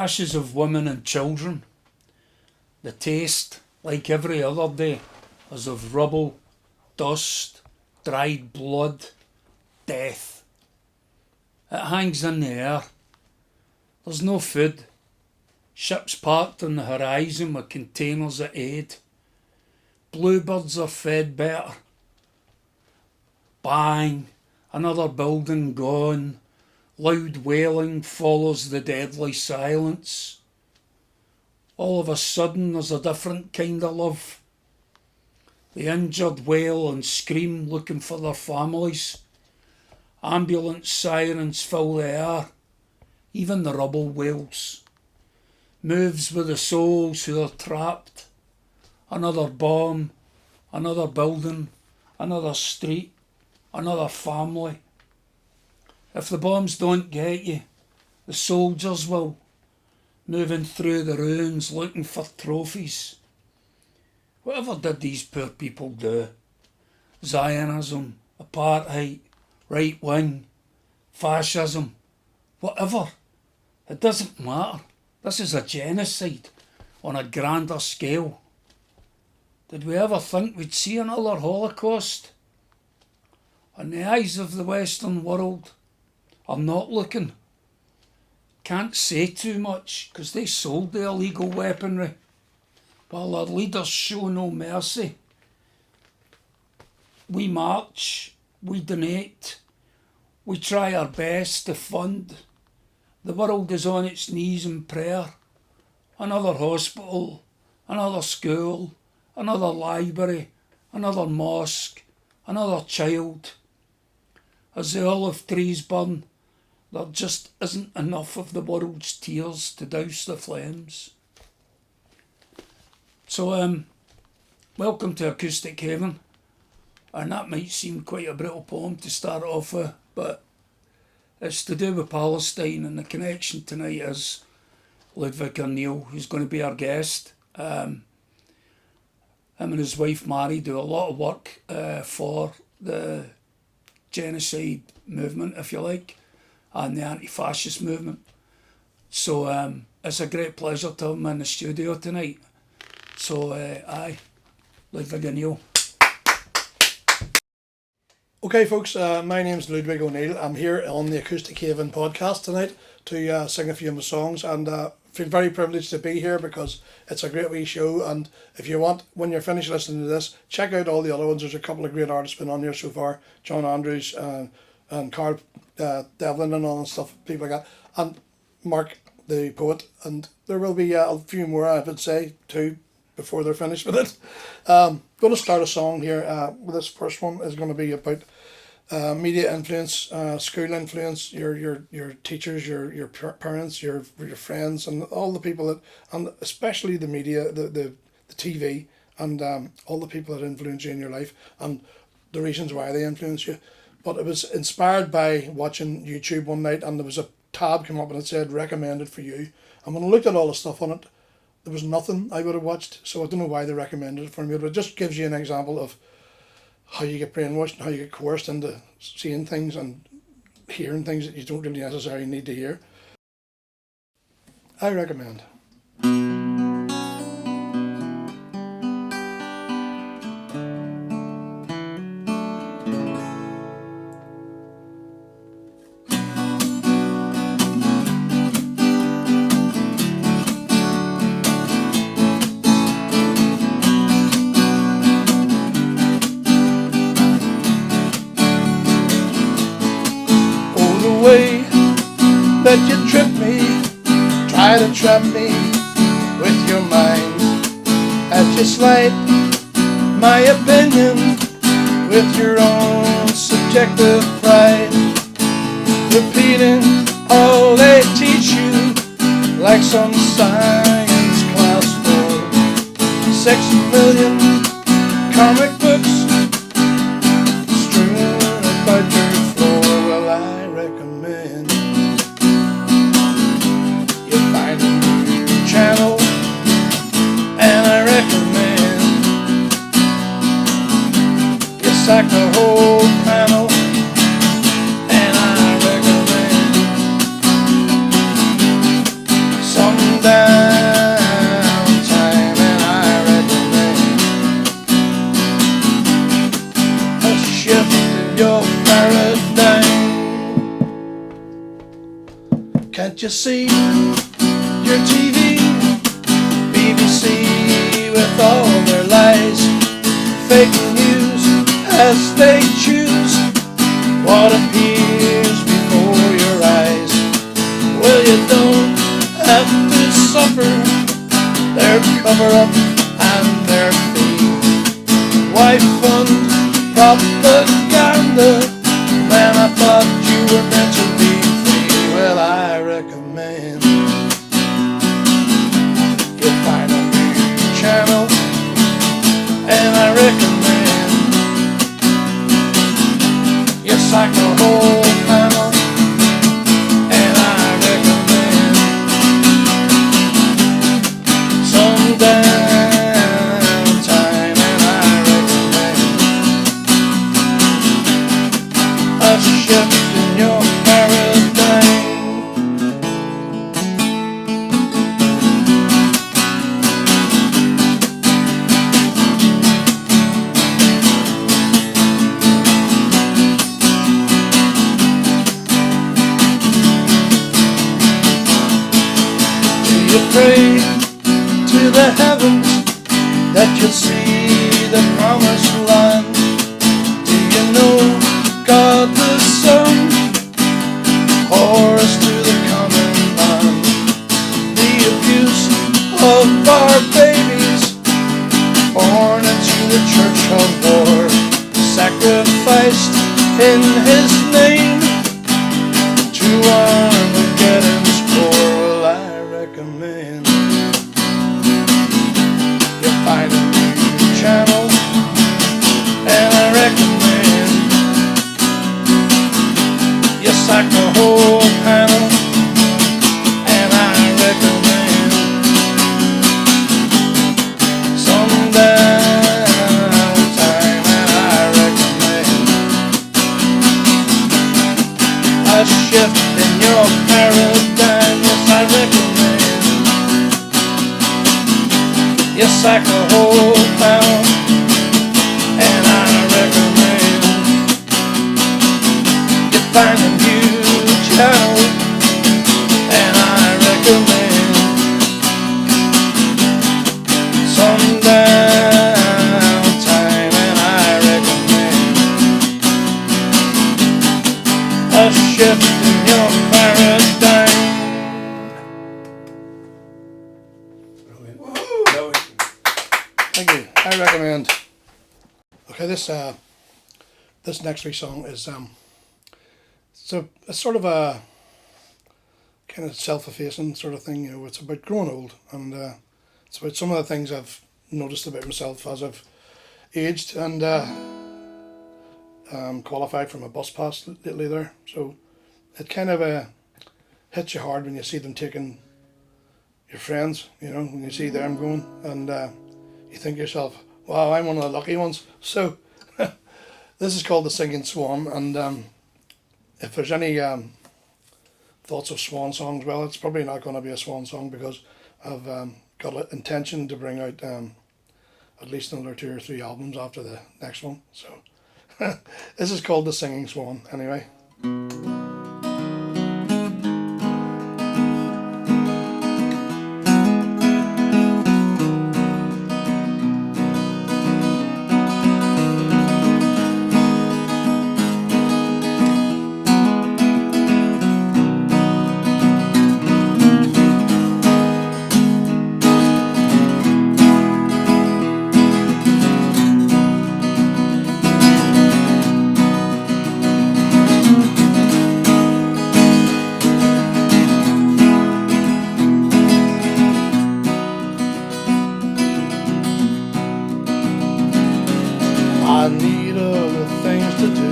ashes of women and children. The taste, like every other day, is of rubble, dust, dried blood, death. It hangs in the air. There's no food. Ships parked on the horizon with containers of aid. Bluebirds are fed better. Bang! Another building gone. Loud wailing follows the deadly silence. All of a sudden there's a different kind of love. The injured wail and scream looking for their families. Ambulance sirens fill the air. Even the rubble wails. Moves with the souls who are trapped. Another bomb, another building, another street, another family. If the bombs don't get you, the soldiers will, moving through the ruins looking for trophies. Whatever did these poor people do? Zionism, apartheid, right wing, fascism, whatever. It doesn't matter. This is a genocide on a grander scale. Did we ever think we'd see another Holocaust? And the eyes of the Western world are not looking. Can't say too much because they sold the illegal weaponry, while our leaders show no mercy. We march, we donate, we try our best to fund. The world is on its knees in prayer. Another hospital, another school, another library, another mosque, another child. As the olive trees burn, there just isn't enough of the world's tears to douse the flames. So, welcome to Acoustic Haven. And that might seem quite a brittle poem to start off with, but it's to do with Palestine, and the connection tonight is Ludwig O'Neill, who's going to be our guest. Him and his wife Mary do a lot of work for the genocide movement, if you like, and the anti-fascist movement. So it's a great pleasure to have him in the studio tonight. So Ludwig O'Neill. Okay folks, my name's Ludwig O'Neill. I'm here on the Acoustic Haven podcast tonight to sing a few of my songs, and feel very privileged to be here because it's a great wee show. And if you want, when you're finished listening to this, check out all the other ones. There's a couple of great artists been on here so far, John Andrews and Carl Devlin and all that stuff, people like that, and Mark the poet, and there will be a few more, I would say, too, before they're finished with it. Going to start a song here. This first one is going to be about media influence, school influence, your teachers, your parents, your friends, and all the people that, and especially the media, the TV, and all the people that influence you in your life, and the reasons why they influence you. But it was inspired by watching YouTube one night, and there was a tab came up and it said recommended for you. And when I looked at all the stuff on it, there was nothing I would have watched, so I don't know why they recommended it for me, but it just gives you an example of how you get brainwashed and how you get coerced into seeing things and hearing things that you don't really necessarily need to hear. I recommend. That you trip me, try to trap me with your mind, as you slight my opinion with your own subjective pride, repeating all they teach you like some science class for 6 million comic books strewn about your floor. Well, I recommend find a new channel, and I recommend you sack the whole panel, and I recommend some you see your TV, BBC with all their lies, fake news as they choose what appears before your eyes. Well, you don't have to suffer their cover-up and their fee. Why fund propaganda? Man, I thought you were meant to be free. Well, I recommend you find a new channel, and I recommend you sack the whole panel, and I recommend some downtime, and I recommend a shift in your paradigm. You pray to the heavens that you'll see the promised land. Do you know God the Son, horse to the common man? The abuse of our babies, born into the church of war, sacrificed in His name to Armageddon's core. Well, I recommend you find a new channel, and I recommend you sack the whole panel, and I recommend some downtime, and I recommend a shift in your paradigm. Yes, I recommend you sack the whole panel, and I recommend you find a new channel, and I recommend some downtime, and I recommend a shift in your paradigm. Thank you. I recommend. Okay, this next week's song is so it's sort of a kind of self-effacing sort of thing. You know, it's about growing old, and it's about some of the things I've noticed about myself as I've aged and qualified for my bus pass lately there. So it kind of hits you hard when you see them taking your friends. You know, when you see them going, and you think to yourself, wow, I'm one of the lucky ones. So this is called The Singing Swan, and if there's any thoughts of swan songs, well, it's probably not going to be a swan song, because I've got an intention to bring out at least another 2 or 3 albums after the next one. So this is called The Singing Swan anyway. I need other things to do.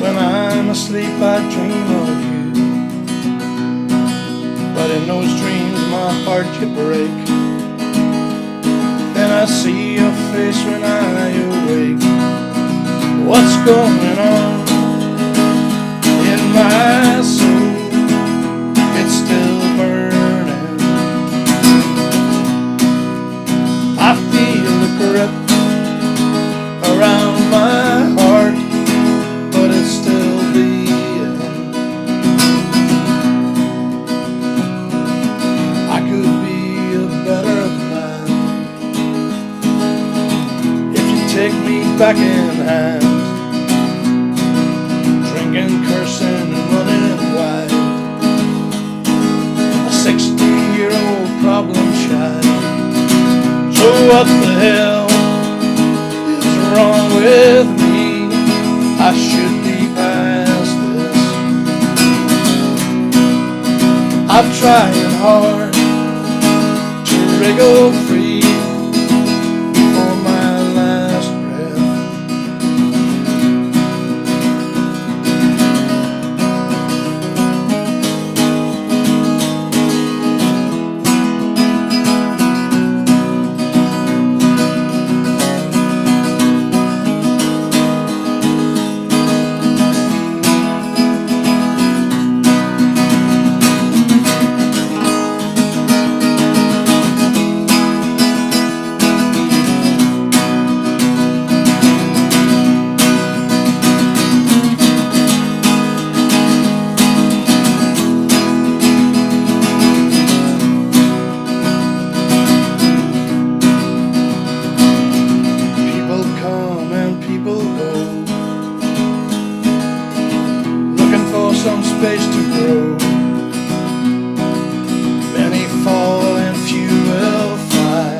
When I'm asleep I dream of you, but in those dreams my heart you break. Then I see your face when I awake. What's going on in my soul? It's still burning. I feel the grip around my heart, but it's still beating. take me back in hand. Drinking, cursing, and running wild. A 60-year-old problem child. So what the hell is wrong with me? I should be past this. I'm trying hard to wriggle free before my last breath. Some space to grow. Many fall and few will fly.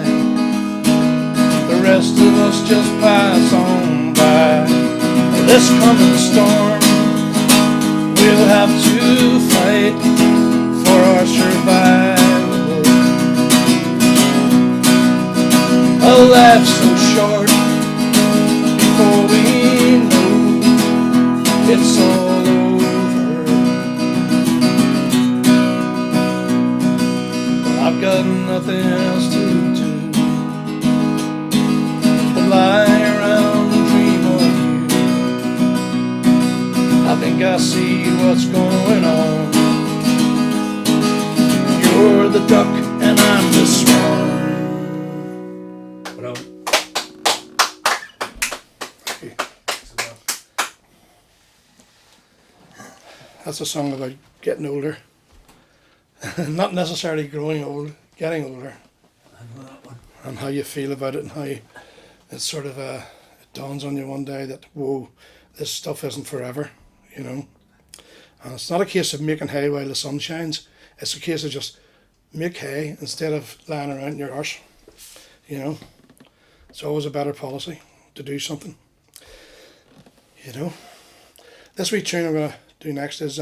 The rest of us just pass on by. This coming storm, we'll have to fight for our survival. A life so short, before we know it's all over. I've got nothing else to do but lie around and dream of you. I think I see what's going on. You're the duck and I'm the swan. Bravo. That's a song about getting older. Not necessarily growing old, getting older. I know that one. And how you feel about it, and how it sort of it dawns on you one day that, whoa, this stuff isn't forever, you know. And it's not a case of making hay while the sun shines. It's a case of just make hay instead of lying around in your arse, you know. It's always a better policy to do something, you know. This wee tune I'm going to do next is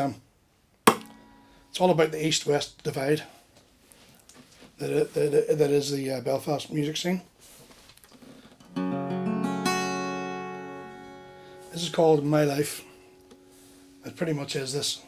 it's all about the east-west divide that is the Belfast music scene. This is called My Life. It pretty much is this.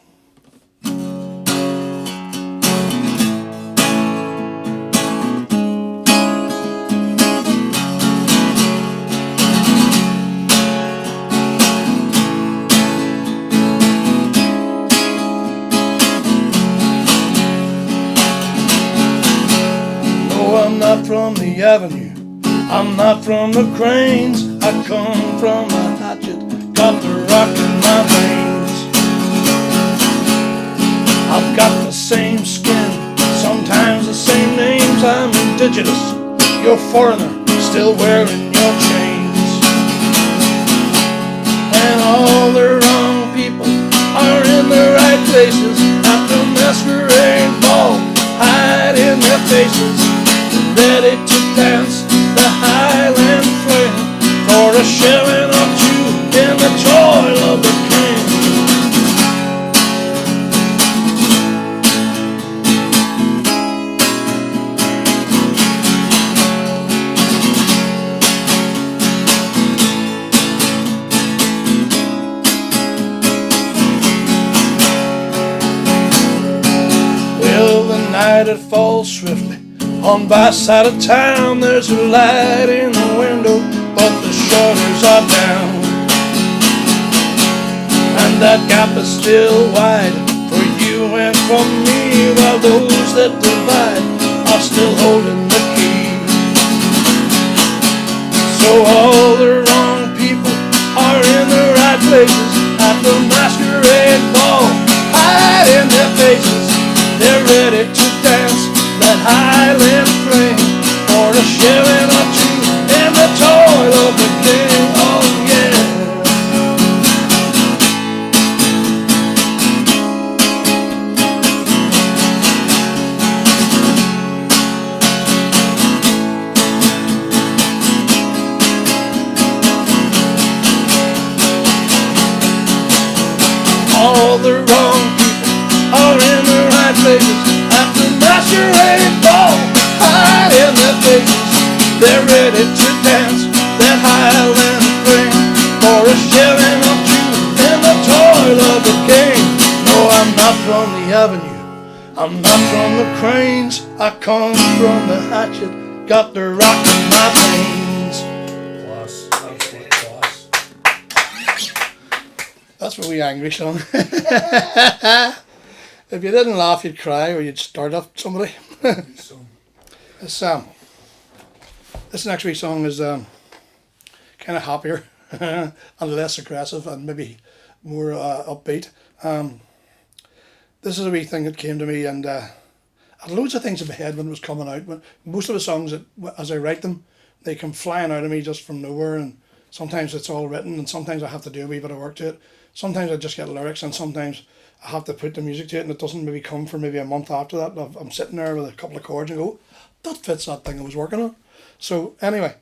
I'm not from the avenue, I'm not from the cranes. I come from a hatchet, got the rock in my veins. I've got the same skin, sometimes the same names. I'm indigenous, you're foreigner, still wearing your chains. And all the wrong people are in the right places at the masquerade ball, hide in their faces, ready to dance the Highland fling for a shilling or two in the toil of the king. Well, the night it falls swiftly. On my side of town there's a light in the window, but the shutters are down. And that gap is still wide for you and for me, while those that divide are still holding the key. So all the wrong people are in the right places at the masquerade ball, hide in their faces, they're ready to dance that Highland fling for a shilling or two in the toil of the king. All the wrong people are in the right places. After masquerade ball, hide in their faces. They're ready to dance that Highland fling for a shilling or two in the toil of a king. No, I'm not from the avenue, I'm not from the cranes. I come from the hatchet, got the rock in my veins. Class, absolute class. That's a wee angry song. If you didn't laugh, you'd cry or you'd start up somebody. This next wee song is kind of happier and less aggressive and maybe more upbeat. This is a wee thing that came to me, and I had loads of things in my head when it was coming out. When most of the songs, that as I write them, they come flying out of me just from nowhere, and sometimes it's all written, and sometimes I have to do a wee bit of work to it. Sometimes I just get lyrics, and sometimes I have to put the music to it, and it doesn't maybe come for maybe a month after that. I'm sitting there with a couple of chords and go, that fits that thing I was working on. So anyway,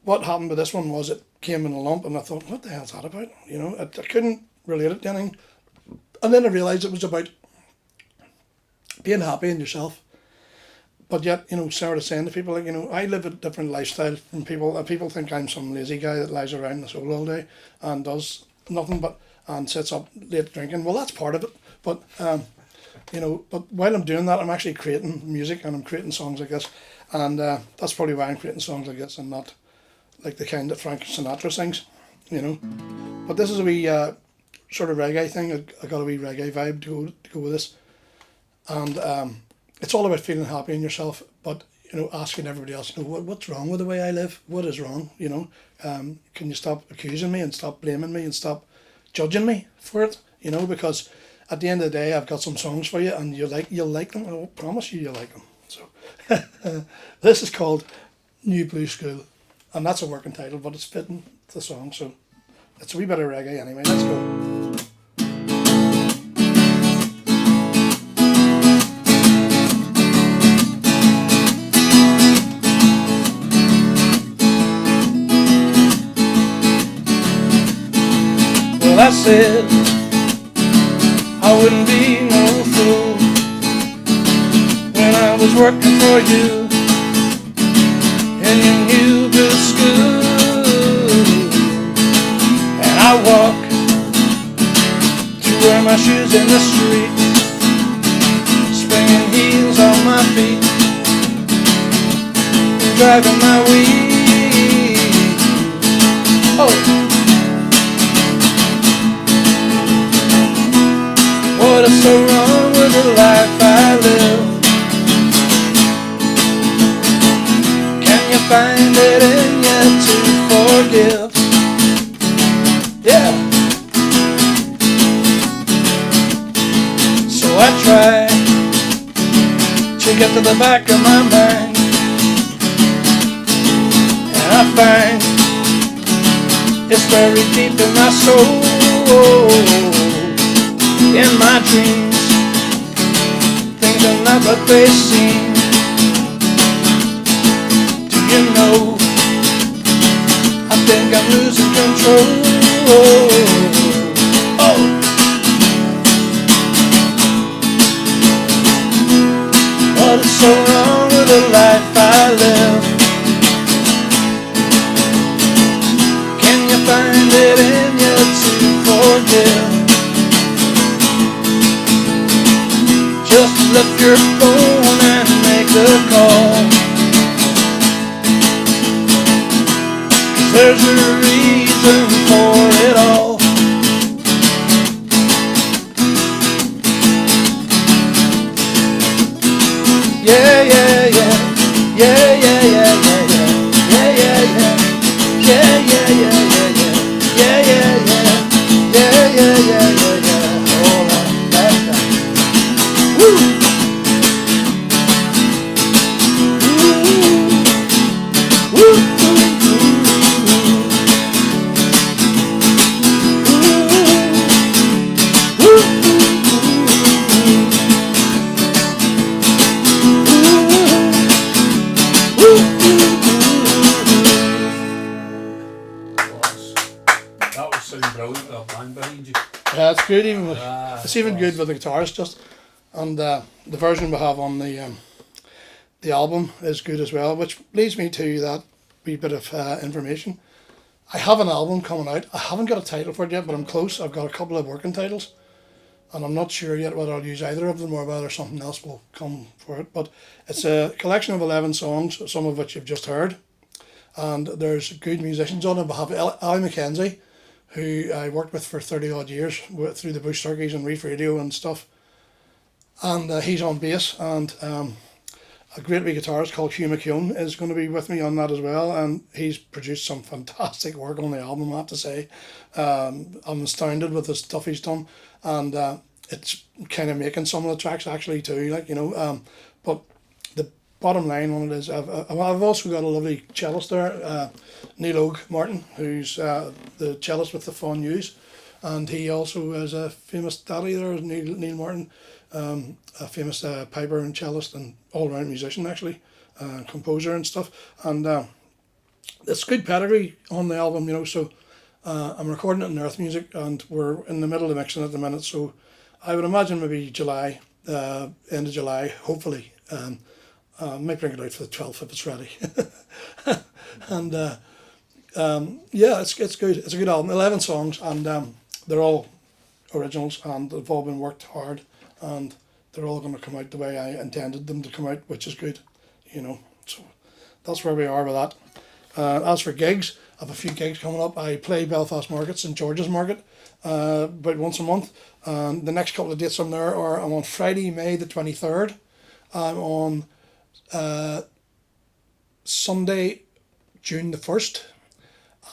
what happened with this one was it came in a lump, and I thought, what the hell's that about? You know, I couldn't relate it to anything. And then I realised it was about being happy in yourself. But yet, you know, Sarah was saying to people, like, you know, I live a different lifestyle from people. People think I'm some lazy guy that lies around the soul all day and does nothing but, and sits up late drinking. Well, that's part of it. But, you know, but while I'm doing that, I'm actually creating music and I'm creating songs like this. And that's probably why I'm creating songs like this and not like the kind that Frank Sinatra sings, you know. But this is a wee sort of reggae thing. I got a wee reggae vibe to go with this. And it's all about feeling happy in yourself, but, you know, asking everybody else, you know, what's wrong with the way I live? What is wrong? You know, can you stop accusing me and stop blaming me and stop judging me for it? You know, because at the end of the day, I've got some songs for you, and you'll like them. I promise you'll like them. So this is called New Blue School, and that's a working title, but it's fitting the song. So it's a wee bit of reggae anyway. Let's go. Well, I said I wouldn't be no fool when I was working for you in your new blue school. And I walk to wear my shoes in the street, springing heels on my feet, driving my wheel. Oh, what is so wrong with the life I live? Can you find it in you to forgive? Yeah. So I try to get to the back of my mind, and I find it's very deep in my soul. In my dreams, things are not what they seem. Do you know, I think I'm losing control. Oh, what is so wrong with the life I live? Can you find it in you to forgive? Just lift your phone and make a call, 'cause there's a reason for it all. Yeah, yeah, yeah. Yeah, yeah, yeah, yeah, yeah. Yeah, yeah, yeah. Yeah, yeah, yeah, yeah, yeah. Yeah, yeah, yeah. Yeah, yeah, yeah, yeah, yeah. All right, that's right. Woo! Woo! That was sound brilliant with a band behind you. Yeah, it's good even with, it's even Class. good with the guitars just, and the version we have on the album is good as well, which leads me to that wee bit of information. I have an album coming out. I haven't got a title for it yet, but I'm close. I've got a couple of working titles, and I'm not sure yet whether I'll use either of them or whether something else will come for it. But it's a collection of 11 songs, some of which you've just heard, and there's good musicians on it. We have Ali Mackenzie, who I worked with for 30 odd years through the Bush Turkeys and Reef Radio and stuff, and he's on bass, and a great wee guitarist called Hugh McKeown is going to be with me on that as well, and he's produced some fantastic work on the album, I have to say. I'm astounded with the stuff he's done, and it's kind of making some of the tracks actually too, like, you know. But the bottom line on it is I've also got a lovely cellist there, Neil Martin, who's the cellist with the Fond News, and he also is a famous daddy there, Neil Martin. A famous piper and cellist and all-round musician actually, composer and stuff, and it's good pedigree on the album, you know. So I'm recording it in Earth Music, and we're in the middle of mixing at the minute, so I would imagine maybe July, end of July, hopefully. Might bring it out for the 12th if it's ready. And yeah, it's good. It's a good album, 11 songs, and they're all originals, and they've all been worked hard, and they're all going to come out the way I intended them to come out, which is good, you know. So that's where we are with that. As for gigs, I have a few gigs coming up. I play Belfast Market, St George's Market, about once a month. The next couple of dates I'm there are I'm on Friday, May the 23rd. I'm on Sunday, June the 1st.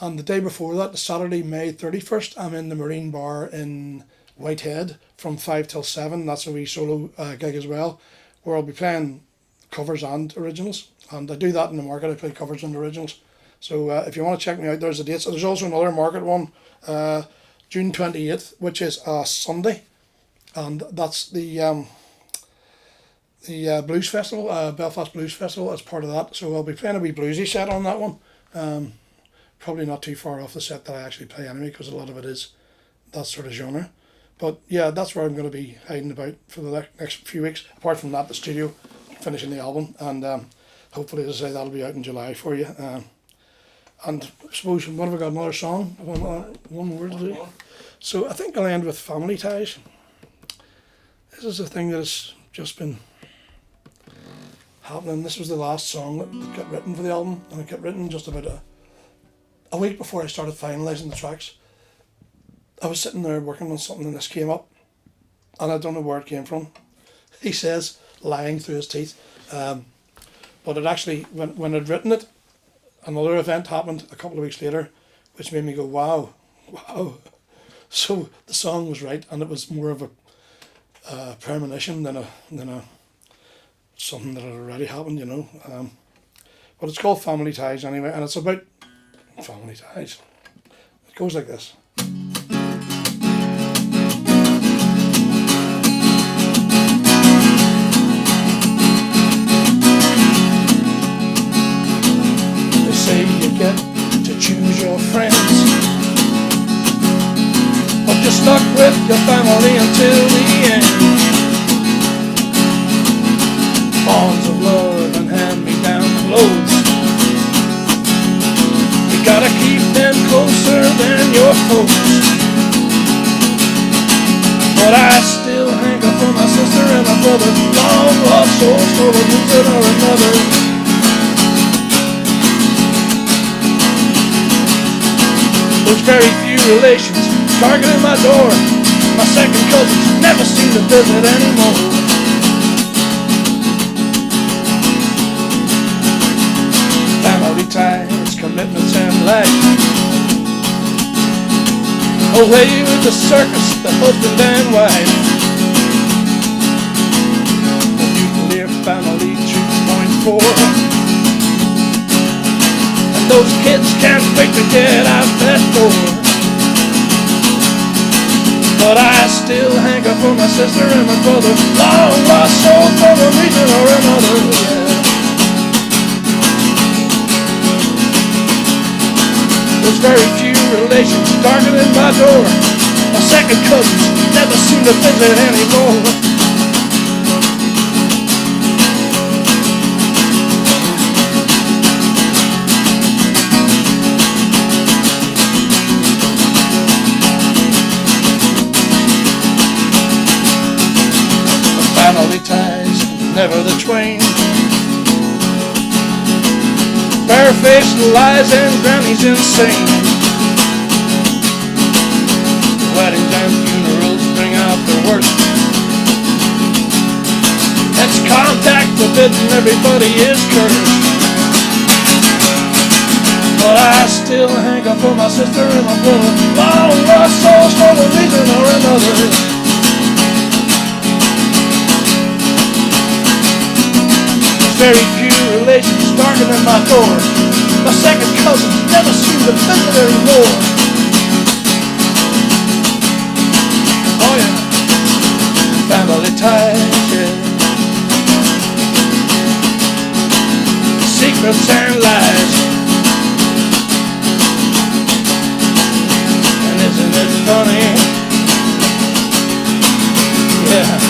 And the day before that, the Saturday, May 31st, I'm in the Marine Bar in Whitehead from 5 till 7. That's a wee solo gig as well, where I'll be playing covers and originals. And I do that in the market. I play covers and originals. So if you want to check me out, there's the dates. There's also another market one, June 28th, which is a Sunday. And that's the Blues Festival, Belfast Blues Festival, as part of that. So I'll be playing a wee bluesy set on that one. Probably not too far off the set that I actually play anyway, because a lot of it is that sort of genre. But yeah, that's where I'm going to be hiding about for the next few weeks. Apart from that, the studio, finishing the album, and hopefully, as I say, that'll be out in July for you. And I suppose, what have we got, another song? One more to do. So I think I'll end with Family Ties. This is a thing that has just been happening. This was the last song that got written for the album, and it got written just about a week before I started finalising the tracks. I was sitting there working on something, and this came up, and I don't know where it came from. He says, lying through his teeth. But it actually, when I'd written it, another event happened a couple of weeks later, which made me go, wow. So the song was right, and it was more of a premonition than a something that had already happened, you know. But it's called Family Ties anyway, and it's about family ties. It goes like this. Say you get to choose your friends, but you're stuck with your family until the end. Bonds of love and hand-me-down clothes, you gotta keep them closer than your folks. But I still hanker for my sister and my brother, long lost souls for a reason or another. There's very few relations targeting my door. My second cousins never seem to visit anymore. Family ties, commitments and life. Away with the circus, the husband and wife. The nuclear family 2.4. Those kids can't wait to get out that door. But I still hanker for my sister and my brother, long lost souls for one reason or another, yeah. There's very few relations targeting my door. My second cousins never seem to visit anymore. Family ties, never the twain. Barefaced lies and grannies insane. Weddings and funerals bring out their worst. It's contact forbidden, everybody is cursed. But I still hang up for my sister and my brother, long lost souls for one reason or another. Very few relations knocking at my door. My second cousins never seem to visit anymore. Oh yeah, family ties, yeah. Secrets and lies. And isn't it funny? Yeah,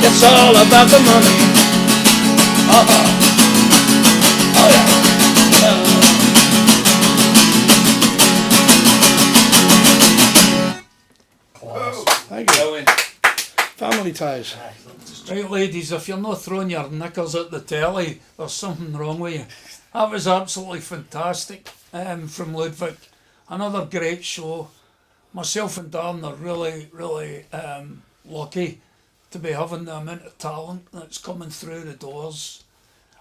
it's all about the money. Oh yeah. Thank you. Family ties. Right, ladies, if you're not throwing your knickers at the telly, there's something wrong with you. That was absolutely fantastic from Ludwig. Another great show. Myself and Darren are really lucky to be having the amount of talent that's coming through the doors.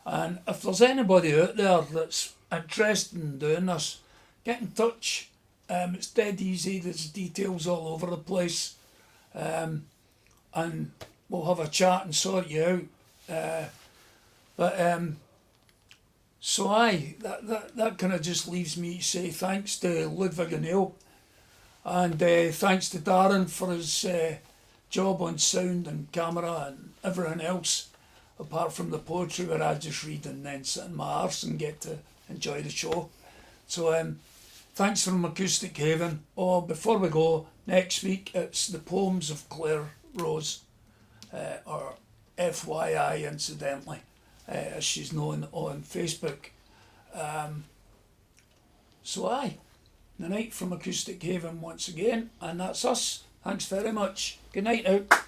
And if there's anybody out there that's interested in doing this, get in touch. It's dead easy, there's details all over the place. And we'll have a chat and sort you out. So that kind of just leaves me to say thanks to Ludwig O'Neill, and thanks to Darren for his job on sound and camera and everything else, apart from the poetry where I just read and then sit in my arse and get to enjoy the show. So thanks from Acoustic Haven. Oh, before we go, next week it's the Poems of Claire Rose, or FYI incidentally, as she's known on Facebook. The night from Acoustic Haven once again, and that's us. Thanks very much. Good night out.